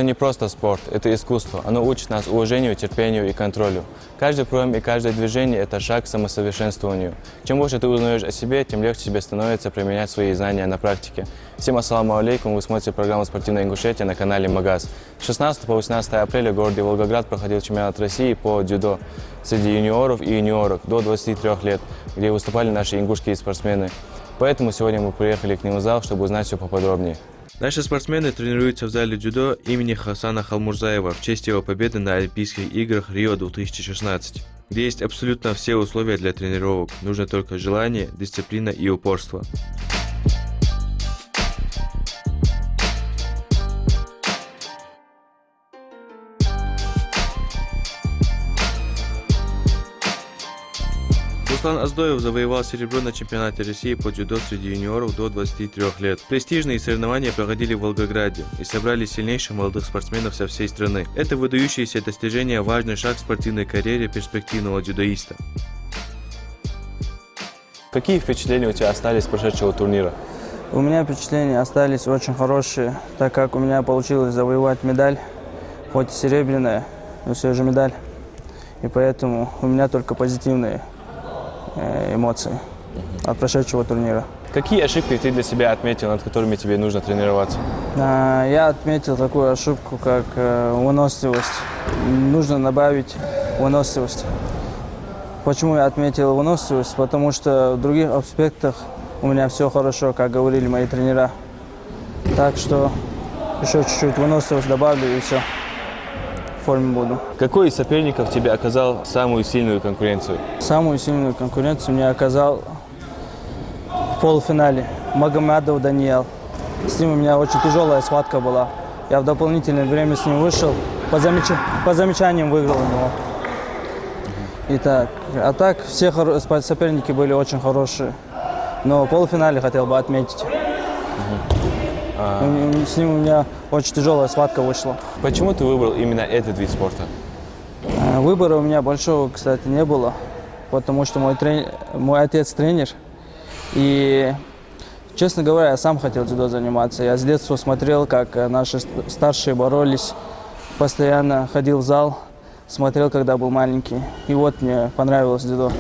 это не просто спорт, это искусство. Оно учит нас уважению, терпению и контролю. Каждый прием и каждое движение – это шаг к самосовершенствованию. Чем больше ты узнаешь о себе, тем легче тебе становится применять свои знания на практике. Всем ассаламу алейкум, вы смотрите программу «Спортивная Ингушетия» на канале Магаз. С 16 по 18 апреля в городе Волгоград проходил чемпионат России по дзюдо среди юниоров и юниорок до 23 лет, где выступали наши ингушские спортсмены. Поэтому сегодня мы приехали к ним в зал, чтобы узнать все поподробнее. Наши спортсмены тренируются в зале дзюдо имени Хасана Халмурзаева в честь его победы на Олимпийских играх Рио 2016, где есть абсолютно все условия для тренировок. Нужно только желание, дисциплина и упорство. Руслан Аздоев завоевал серебро на чемпионате России по дзюдо среди юниоров до 23 лет. Престижные соревнования проходили в Волгограде и собрали сильнейших молодых спортсменов со всей страны. Это выдающееся достижение – важный шаг в спортивной карьере перспективного дзюдоиста. Какие впечатления у тебя остались с прошедшего турнира? У меня впечатления остались очень хорошие, так как у меня получилось завоевать медаль, хоть и серебряная, но все же медаль. И поэтому у меня только позитивные эмоции от прошедшего турнира. Какие ошибки ты для себя отметил, над которыми тебе нужно тренироваться? Я отметил такую ошибку, как выносливость. Нужно добавить выносливость. Почему я отметил выносливость? Потому что в других аспектах у меня все хорошо, как говорили мои тренера. Так что еще чуть-чуть выносливость добавлю и все. В форме буду. Какой из соперников тебе оказал самую сильную конкуренцию? Самую сильную конкуренцию мне оказал в полуфинале Магомедов Даниил. С ним у меня очень тяжелая схватка была. Я в дополнительное время с ним вышел, по замечаниям выиграл у него. Итак, а так все соперники были очень хорошие. Но в полуфинале хотел бы отметить. С ним у меня очень тяжелая схватка вышла. Почему ты выбрал именно этот вид спорта? Выбора у меня большого, кстати, не было, потому что мой отец тренер. И, честно говоря, я сам хотел дзюдо заниматься. Я с детства смотрел, как наши старшие боролись, постоянно ходил в зал, смотрел, когда был маленький. И вот мне понравилось дзюдо.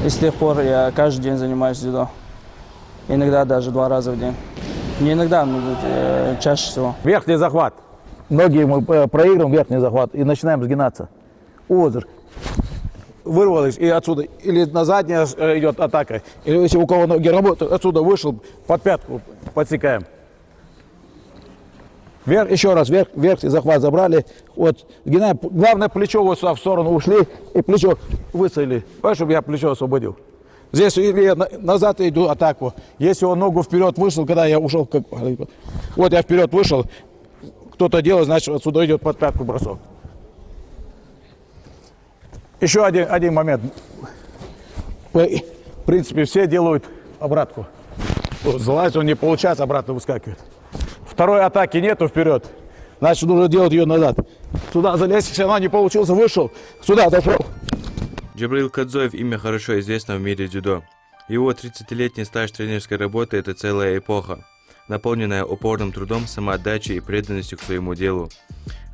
И с тех пор я каждый день занимаюсь дзюдо. Иногда даже 2 раза в день. Не иногда, но чаще всего. Верхний захват. Ноги мы проигрываем, верхний захват, и начинаем сгинаться. Озер. Вырвалось, и отсюда. Или на заднее идет атака. Или если у кого ноги работают, отсюда вышел, под пятку подсекаем. Вверх, еще раз, верхний захват забрали. Вот, сгинаем. Главное, плечо вот сюда в сторону ушли, и плечо выцелили. Чтобы я плечо освободил. Здесь или я назад иду атаку. Если он ногу вперед вышел, когда я ушел, вот я вперед вышел, кто-то делает, значит отсюда идет под пятку бросок. Еще один момент. В принципе, все делают обратку. Залазит, он не получается, обратно выскакивает. Второй атаки нету вперед, значит нужно делать ее назад. Сюда залезть, если она не получилась, вышел, сюда зашел. Джабраил Кадзоев – имя хорошо известно в мире дзюдо. Его 30-летний стаж тренерской работы – это целая эпоха, наполненная упорным трудом, самоотдачей и преданностью к своему делу.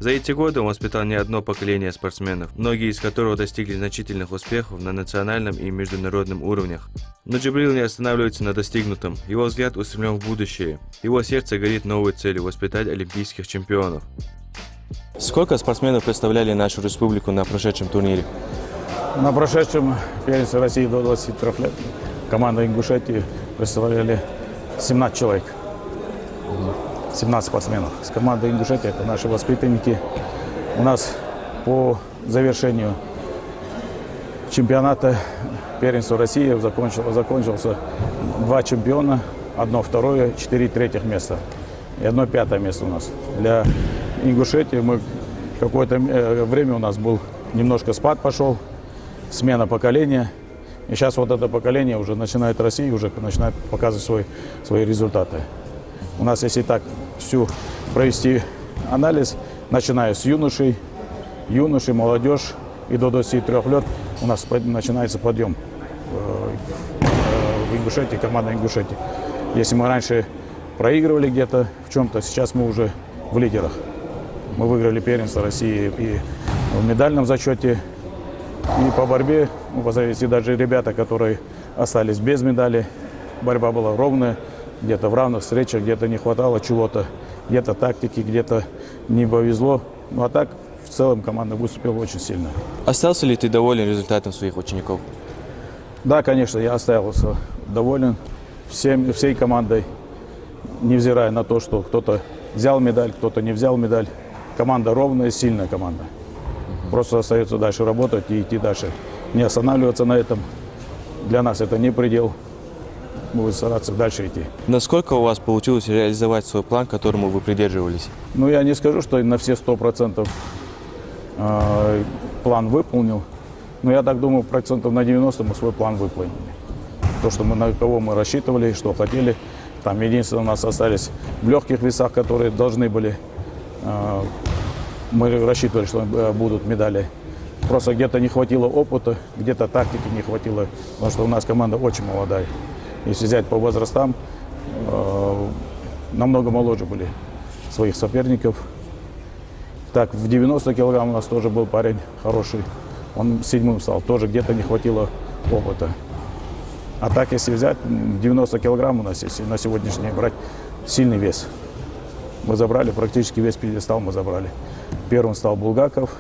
За эти годы он воспитал не одно поколение спортсменов, многие из которых достигли значительных успехов на национальном и международном уровнях. Но Джабраил не останавливается на достигнутом, его взгляд устремлен в будущее, его сердце горит новой целью – воспитать олимпийских чемпионов. Сколько спортсменов представляли нашу республику на прошедшем турнире? На прошедшем первенстве России до 23 лет команда Ингушетии представляли 17 человек. 17 спортсменов. С командой Ингушетии это наши воспитанники. У нас по завершению чемпионата первенства России закончился 2 чемпиона, 1 второе, 4 третьих места и 1 пятое место у нас. Для Ингушетии мы какое-то время у нас был немножко спад пошел. Смена поколения. И сейчас вот это поколение уже начинает расти, уже начинает показывать свои результаты. У нас, если так всю провести анализ, начиная с юношей, молодежь и до 23 лет, у нас начинается подъем в Ингушетии, команда Ингушетии. Если мы раньше проигрывали где-то в чем-то, сейчас мы уже в лидерах. Мы выиграли первенство России и в медальном зачете, и по борьбе. Ну, посмотрите, даже ребята, которые остались без медали, борьба была ровная, где-то в равных встречах, где-то не хватало чего-то, где-то тактики, где-то не повезло. Ну а так, в целом, команда выступила очень сильно. Остался ли ты доволен результатом своих учеников? Да, конечно, я остался доволен всей командой, невзирая на то, что кто-то взял медаль, кто-то не взял медаль. Команда ровная, сильная команда. Просто остается дальше работать и идти дальше. Не останавливаться на этом. Для нас это не предел. Мы будем стараться дальше идти. Насколько у вас получилось реализовать свой план, к которому вы придерживались? Ну, я не скажу, что на все 100% план выполнил. Но я так думаю, процентов на 90 мы свой план выполнили. То, что на кого мы рассчитывали, что хотели. Там единственное, у нас остались в легких весах, которые должны были. Мы рассчитывали, что будут медали. Просто где-то не хватило опыта, где-то тактики не хватило, потому что у нас команда очень молодая. Если взять по возрастам, намного моложе были своих соперников. Так, в 90 килограмм у нас тоже был парень хороший. Он 7-м стал, тоже где-то не хватило опыта. А так, если взять, 90 килограмм у нас, если на сегодняшний день брать, сильный вес. Мы забрали, практически весь пьедестал мы забрали. Первым стал Булгаков,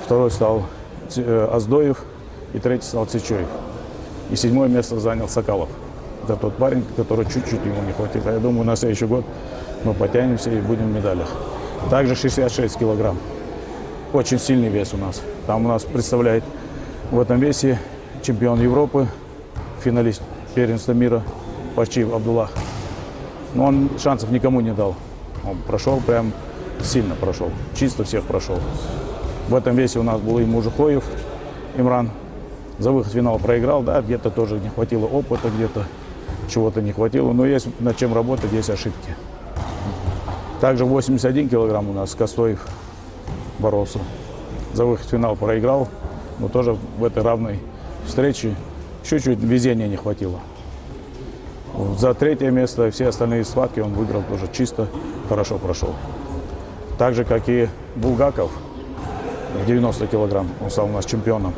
второй стал Оздоев и третий стал Цичоев. И 7-е место занял Соколов. Это тот парень, который чуть-чуть ему не хватило. Я думаю, на следующий год мы потянемся и будем в медалях. Также 66 килограмм. Очень сильный вес у нас. Там у нас представляет в этом весе чемпион Европы, финалист первенства мира Пачиев Абдуллах. Но он шансов никому не дал. Он прошел прям сильно прошел, чисто всех прошел. В этом весе у нас был и Мужухоев, Имран. За выход в финал проиграл, да, где-то тоже не хватило опыта, где-то чего-то не хватило. Но есть над чем работать, есть ошибки. Также 81 килограмм у нас Костоев боролся. За выход в финал проиграл, но тоже в этой равной встрече чуть-чуть везения не хватило. За 3-е место все остальные схватки он выиграл тоже чисто, хорошо прошел. Так же, как и Булгаков в 90 килограмм, он стал у нас чемпионом.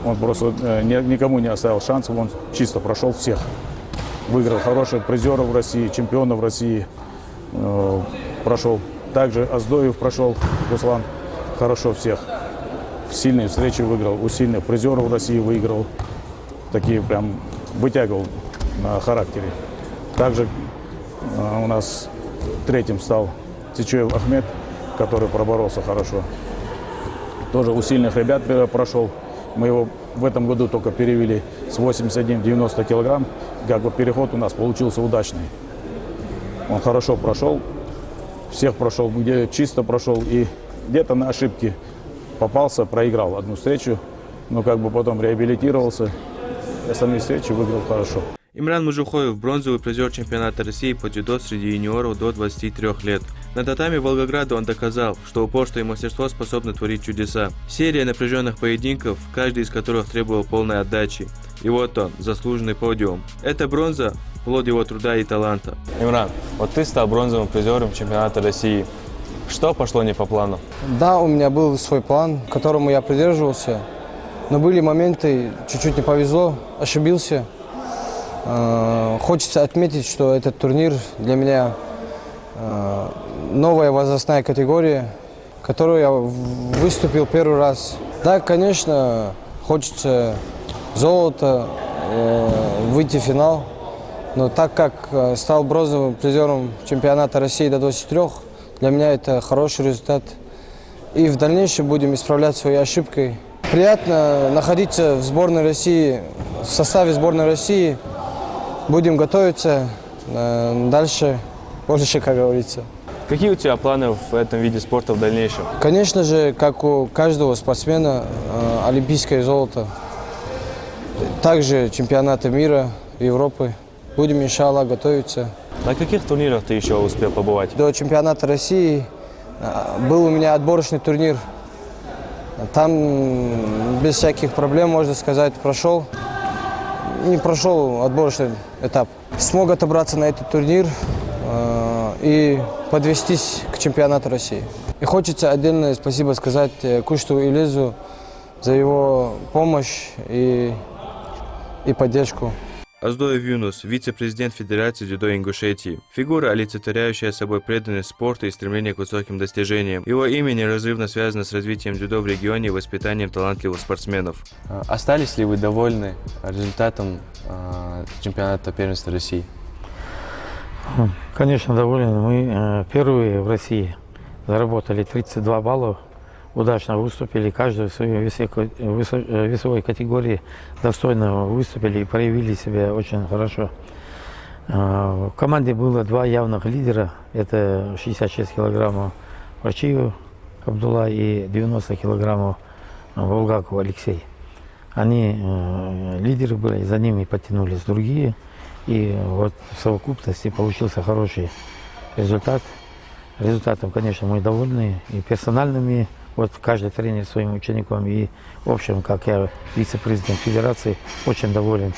Он просто никому не оставил шансов, он чисто прошел всех. Выиграл хороших призеров в России, чемпионов в России прошел. Также Оздоев прошел, Руслан, хорошо всех. В сильные встречи выиграл, у сильных призеров в России выиграл. Такие прям вытягивал на характере. Также у нас 3-м стал Цичоев Ахмед, который проборолся хорошо. Тоже у сильных ребят прошел. Мы его в этом году только перевели с 81 в 90 килограмм. Как бы переход у нас получился удачный. Он хорошо прошел, всех прошел, где чисто прошел. И где-то на ошибки попался, проиграл одну встречу. Но как бы потом реабилитировался. И остальные встречи выиграл хорошо. Имран Мужухоев – бронзовый призер чемпионата России по дзюдо среди юниоров до 23 лет. На татами Волгограда он доказал, что упорство и мастерство способны творить чудеса. Серия напряженных поединков, каждый из которых требовал полной отдачи. И вот он, заслуженный подиум. Это бронза – плод его труда и таланта. Имран, вот ты стал бронзовым призером чемпионата России. Что пошло не по плану? Да, у меня был свой план, к которому я придерживался. Но были моменты, чуть-чуть не повезло, ошибился. Хочется отметить, что этот турнир для меня новая возрастная категория, в которой я выступил первый раз. Да, конечно, хочется золото, выйти в финал, но так как стал бронзовым призером чемпионата России до 23, для меня это хороший результат. И в дальнейшем будем исправлять свои ошибки. Приятно находиться в сборной России, в составе сборной России. Будем готовиться дальше, больше, как говорится. Какие у тебя планы в этом виде спорта в дальнейшем? Конечно же, как у каждого спортсмена, олимпийское золото. Также чемпионаты мира, Европы. Будем, иншаллах, готовиться. На каких турнирах ты еще успел побывать? До чемпионата России был у меня отборочный турнир. Там без всяких проблем, можно сказать, прошел. Не прошел отборочный этап. Смог отобраться на этот турнир. и подвестись к чемпионату России. И хочется отдельное спасибо сказать Кушту Илизу за его помощь и поддержку. Аздоев Юнус, вице-президент Федерации дзюдо Ингушетии. Фигура, олицетворяющая собой преданность спорту и стремление к высоким достижениям. Его имя неразрывно связано с развитием дзюдо в регионе и воспитанием талантливых спортсменов. Остались ли вы довольны результатом чемпионата первенства России? Конечно, доволен. Мы первые в России заработали 32 балла. Удачно выступили, каждый в своей весовой категории достойно выступили и проявили себя очень хорошо. В команде было два явных лидера, это 66 килограммов Варчиев Абдулла и 90 килограммов Булгаков Алексей. Они лидеры были, за ними подтянулись другие, и вот в совокупности получился хороший результат. Результатом, конечно, мы довольны и персональными. Вот каждый тренер своим ученикам и, в общем, как я, вице-президент Федерации, очень доволен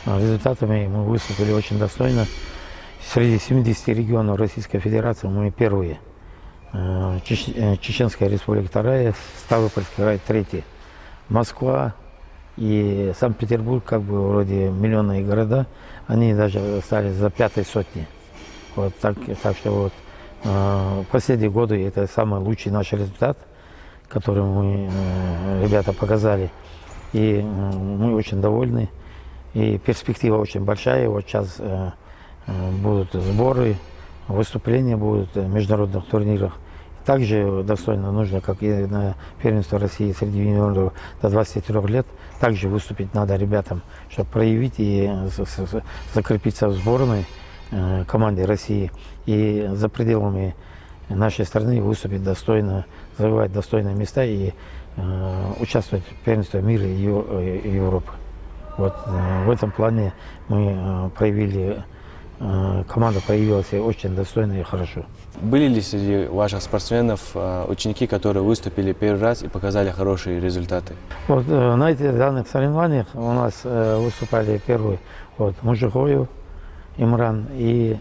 результатами. Мы выступили очень достойно. Среди 70 регионов Российской Федерации мы первые. Чеченская республика вторая, Ставропольский край третий. Москва и Санкт-Петербург, как бы вроде миллионные города, они даже стали за пятой сотни. Вот так что вот последние годы это самый лучший наш результат, который мы, ребята, показали. И мы очень довольны. И перспектива очень большая. Вот сейчас будут сборы, выступления будут в международных турнирах. Также достойно нужно, как и на первенство России среди юниоров до 23 лет, также выступить надо ребятам, чтобы проявить и закрепиться в сборной команде России. И за пределами нашей страны выступить достойно, завоевать достойные места и участвовать в первенстве мира и Европы. Вот в этом плане мы проявили, команда проявила себя очень достойно и хорошо. Были ли среди ваших спортсменов ученики, которые выступили первый раз и показали хорошие результаты? Вот на этих данных соревнованиях у нас выступали первые Мужихоев Имран и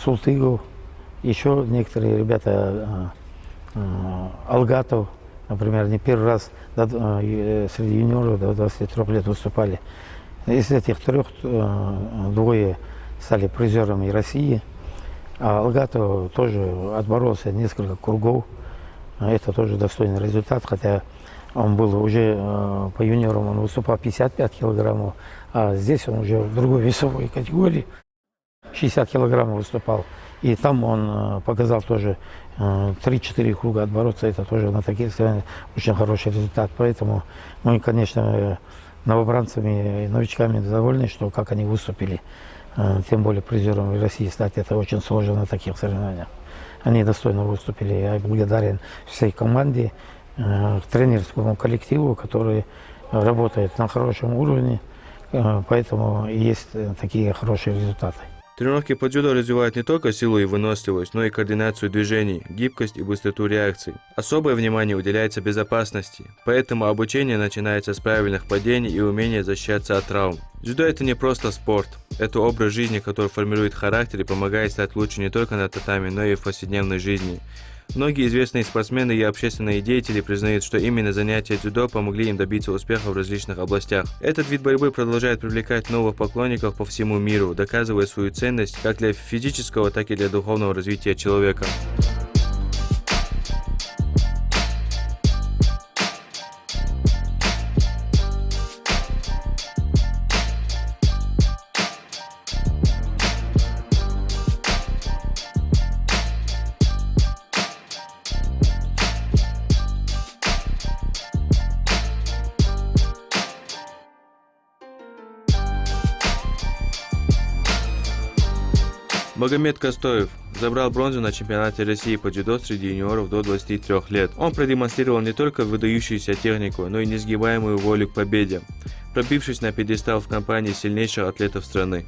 Султыгов. Еще некоторые ребята, Алгатов, например, не первый раз среди юниоров до 23 лет выступали. Из этих трех двое стали призерами России, а Алгатов тоже отборолся несколько кругов. Это тоже достойный результат, хотя он был уже по юниорам, он выступал 55 килограммов, а здесь он уже в другой весовой категории 60 килограммов выступал. И там он показал тоже 3-4 круга отбороться. Это тоже на таких соревнованиях очень хороший результат. Поэтому мы, конечно, новобранцами и новичками довольны, что как они выступили. Тем более призером России стать, это очень сложно на таких соревнованиях. Они достойно выступили. Я благодарен всей команде, тренерскому коллективу, который работает на хорошем уровне. Поэтому и есть такие хорошие результаты. Тренировки по дзюдо развивают не только силу и выносливость, но и координацию движений, гибкость и быстроту реакций. Особое внимание уделяется безопасности, поэтому обучение начинается с правильных падений и умения защищаться от травм. Дзюдо – это не просто спорт, это образ жизни, который формирует характер и помогает стать лучше не только на татами, но и в повседневной жизни. Многие известные спортсмены и общественные деятели признают, что именно занятия дзюдо помогли им добиться успеха в различных областях. Этот вид борьбы продолжает привлекать новых поклонников по всему миру, доказывая свою ценность как для физического, так и для духовного развития человека. Магомед Костоев забрал бронзу на чемпионате России по дзюдо среди юниоров до 23 лет. Он продемонстрировал не только выдающуюся технику, но и несгибаемую волю к победе, пробившись на пьедестал в компании сильнейших атлетов страны.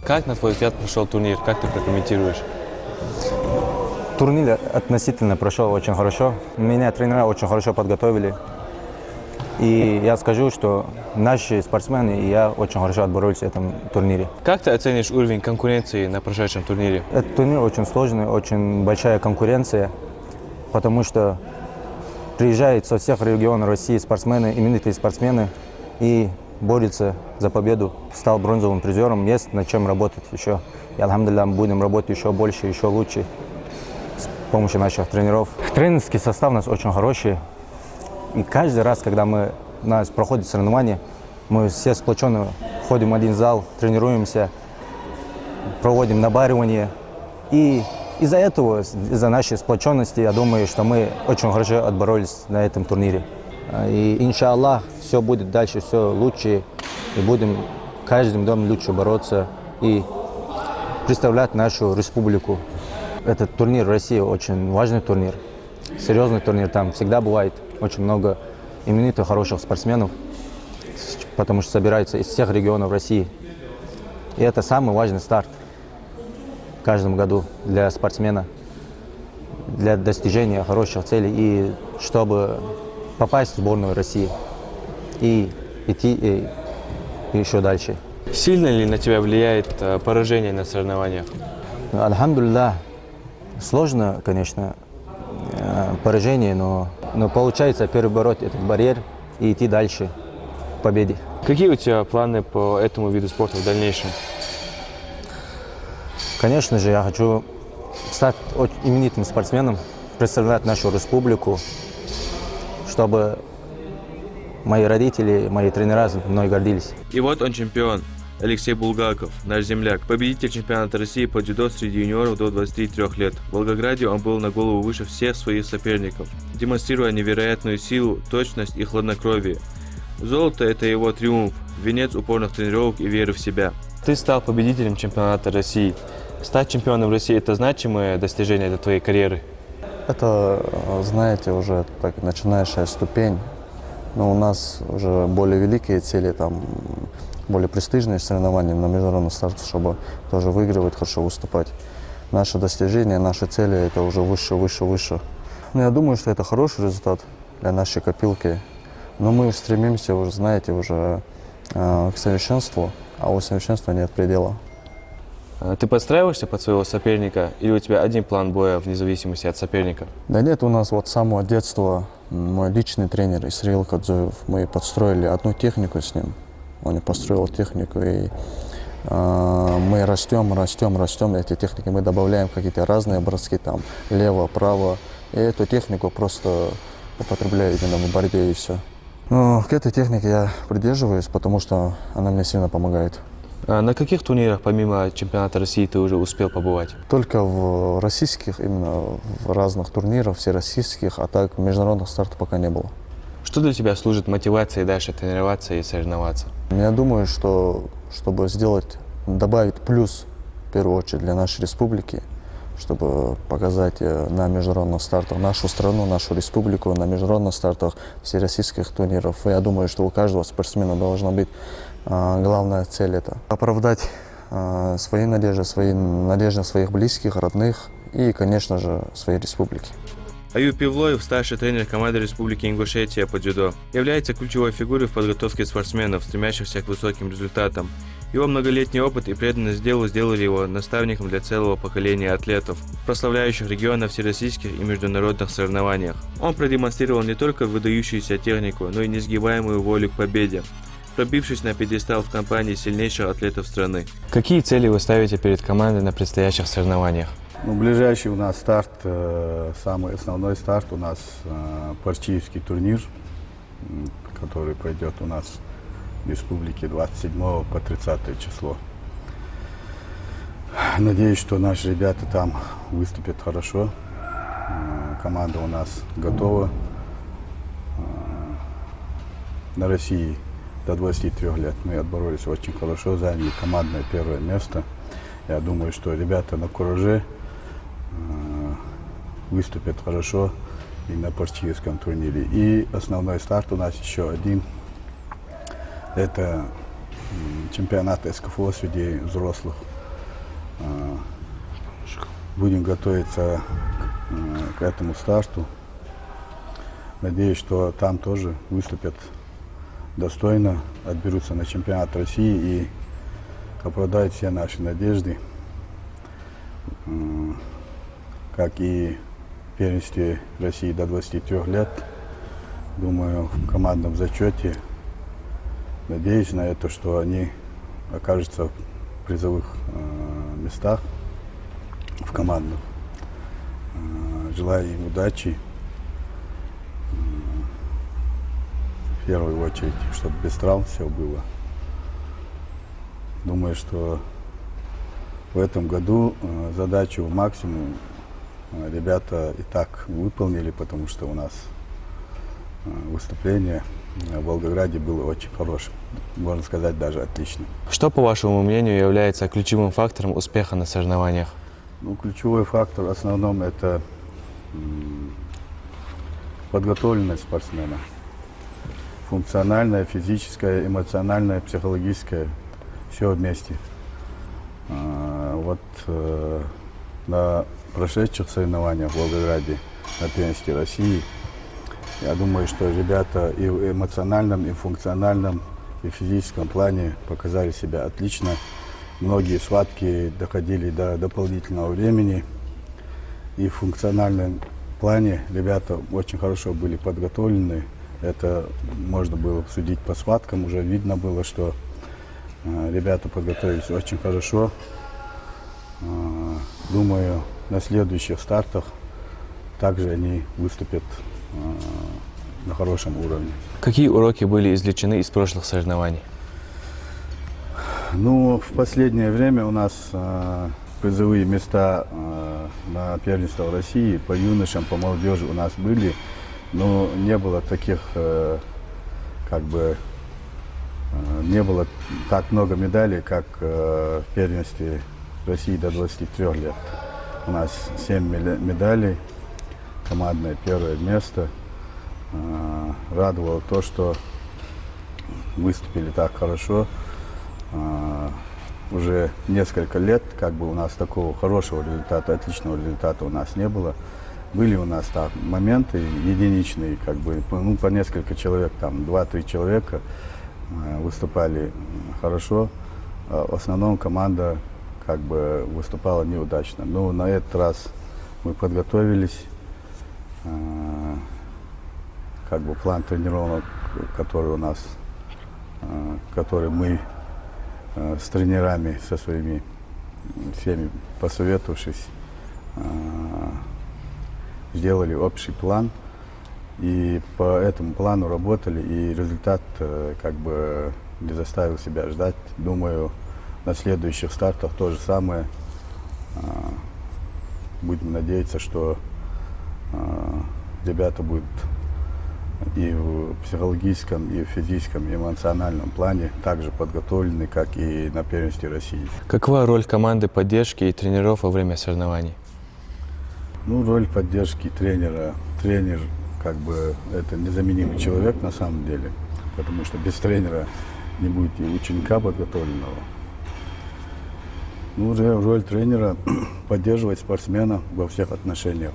Как, на твой взгляд, прошел турнир? Как ты прокомментируешь? Турнир относительно прошел очень хорошо. Меня тренера очень хорошо подготовили. И я скажу, что наши спортсмены и я очень хорошо отборолись в этом турнире. Как ты оценишь уровень конкуренции на прошедшем турнире? Этот турнир очень сложный, очень большая конкуренция, потому что приезжают со всех регионов России спортсмены, именитые спортсмены, и борются за победу. Стал бронзовым призером, есть над чем работать еще. И, алхамдулилля, мы будем работать еще больше, еще лучше с помощью наших тренеров. Тренерский состав у нас очень хороший. И каждый раз, когда у нас проходят соревнования, мы все сплоченно ходим в один зал, тренируемся, проводим набаривание. И из-за этого, из-за нашей сплоченности, я думаю, что мы очень хорошо отборолись на этом турнире. И, иншаллах, все будет дальше, все лучше. И будем каждым днем лучше бороться и представлять нашу республику. Этот турнир в России очень важный турнир, серьезный турнир. Там всегда бывает очень много именитых, хороших спортсменов, потому что собираются из всех регионов России. И это самый важный старт в каждом году для спортсмена, для достижения хороших целей и чтобы попасть в сборную России и идти еще дальше. Сильно ли на тебя влияет поражение на соревнованиях? Альхамдулилля, сложно, конечно, поражение, но получается перебороть этот барьер и идти дальше к победе. Какие у тебя планы по этому виду спорта в дальнейшем? Конечно же, я хочу стать очень именитым спортсменом, представлять нашу республику, чтобы мои родители, мои тренера мной гордились. И вот он чемпион. Алексей Булгаков, наш земляк, победитель чемпионата России по дзюдо среди юниоров до 23 лет. В Волгограде он был на голову выше всех своих соперников, демонстрируя невероятную силу, точность и хладнокровие. Золото – это его триумф, венец упорных тренировок и веры в себя. Ты стал победителем чемпионата России. Стать чемпионом России – это значимое достижение для твоей карьеры? Это, знаете, уже так начинающая ступень. Но у нас уже более великие цели, там, более престижные соревнования на международном старте, чтобы тоже выигрывать, хорошо выступать. Наши достижения, наши цели – это уже выше, выше, выше. Но я думаю, что это хороший результат для нашей копилки. Но мы стремимся, уже, знаете, уже к совершенству, а у совершенства нет предела. Ты подстраиваешься под своего соперника или у тебя один план боя вне зависимости от соперника? Да нет, у нас вот с самого детства мой личный тренер Исраил Кадзоев, мы подстроили одну технику с ним. Он построил технику, и мы растем эти техники, мы добавляем какие-то разные броски, там, лево, право, и эту технику просто употребляю именно в борьбе, и все. Но к этой технике я придерживаюсь, потому что она мне сильно помогает. На каких турнирах помимо чемпионата России ты уже успел побывать? Только в российских, именно в разных турнирах, всероссийских, а так международных стартов пока не было. Что для тебя служит мотивацией дальше тренироваться и соревноваться? Я думаю, что чтобы добавить плюс, в первую очередь, для нашей республики, чтобы показать на международных стартах нашу страну, нашу республику, на международных стартах всероссийских турниров. Я думаю, что у каждого спортсмена должна быть главная цель – это оправдать свои надежды своих близких, родных и, конечно же, своей республики. Аюб Пивлоев, старший тренер команды Республики Ингушетия по дзюдо, является ключевой фигурой в подготовке спортсменов, стремящихся к высоким результатам. Его многолетний опыт и преданность делу сделали его наставником для целого поколения атлетов, прославляющих регион на всероссийских и международных соревнованиях. Он продемонстрировал не только выдающуюся технику, но и несгибаемую волю к победе, пробившись на пьедестал в компании сильнейших атлетов страны. Какие цели вы ставите перед командой на предстоящих соревнованиях? Ближайший у нас старт, самый основной старт у нас Парчиевский турнир, который пройдет у нас в республике 27 по 30 число. Надеюсь, что наши ребята там выступят хорошо. Команда у нас готова. На России до 23 лет мы отборолись очень хорошо, заняли командное первое место. Я думаю, что ребята на кураже выступят хорошо и на Парчиевском турнире. И основной старт у нас еще один. Это чемпионат СКФО среди взрослых. Будем готовиться к этому старту. Надеюсь, что там тоже выступят достойно отберутся на чемпионат России и оправдают все наши надежды, как и в первенстве России до 23 лет. Думаю, в командном зачете, надеюсь на это, что они окажутся в призовых местах в командах. Желаю им удачи. В первую очередь, чтобы без травм все было. Думаю, что в этом году задачу максимум ребята и так выполнили, потому что у нас выступление в Волгограде было очень хорошим, можно сказать, даже отличным. Что, по вашему мнению, является ключевым фактором успеха на соревнованиях? Ну, ключевой фактор в основном это подготовленность спортсмена. Функциональная, физическая, эмоциональная, психологическая, все вместе. Вот на прошедших соревнованиях в Волгограде на первенстве России, я думаю, что ребята и в эмоциональном, и в функциональном, и в физическом плане показали себя отлично. Многие схватки доходили до дополнительного времени. И в функциональном плане ребята очень хорошо были подготовлены. Это можно было судить по схваткам. Уже видно было, что ребята подготовились очень хорошо. Думаю, на следующих стартах также они выступят на хорошем уровне. Какие уроки были извлечены из прошлых соревнований? Ну, в последнее время у нас призовые места на первенство России по юношам, по молодежи у нас были, но не было таких, не было так много медалей, как в первенстве России до 23 лет. У нас 7 медалей, командное первое место. Радовало то, что выступили так хорошо. Уже несколько лет у нас такого хорошего результата, отличного результата у нас не было. Были у нас там моменты единичные, по несколько человек, там 2-3 человека выступали хорошо. В основном команда выступала неудачно. Но на этот раз мы подготовились. План тренировок, который у нас, который мы с тренерами, со своими всеми посоветовавшись, сделали общий план. И по этому плану работали, и результат не заставил себя ждать. Думаю, на следующих стартах то же самое. Будем надеяться, что ребята будут и в психологическом, и в физическом, и эмоциональном плане также подготовлены, как и на первенстве России. Какова роль команды поддержки и тренеров во время соревнований? Ну, роль поддержки тренера. Тренер, это незаменимый человек на самом деле, потому что без тренера не будет и ученика подготовленного. Ну, роль тренера – поддерживать спортсмена во всех отношениях.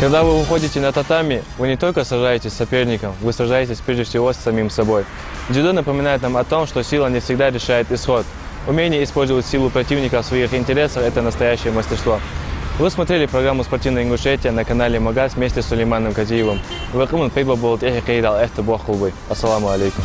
Когда вы выходите на татами, вы не только сражаетесь с соперником, вы сражаетесь прежде всего с самим собой. Дзюдо напоминает нам о том, что сила не всегда решает исход. Умение использовать силу противника в своих интересах – это настоящее мастерство. Вы смотрели программу «Спортивная Ингушетия» на канале Магаз вместе с Сулейманом Казиевым. Ассаламу алейкум.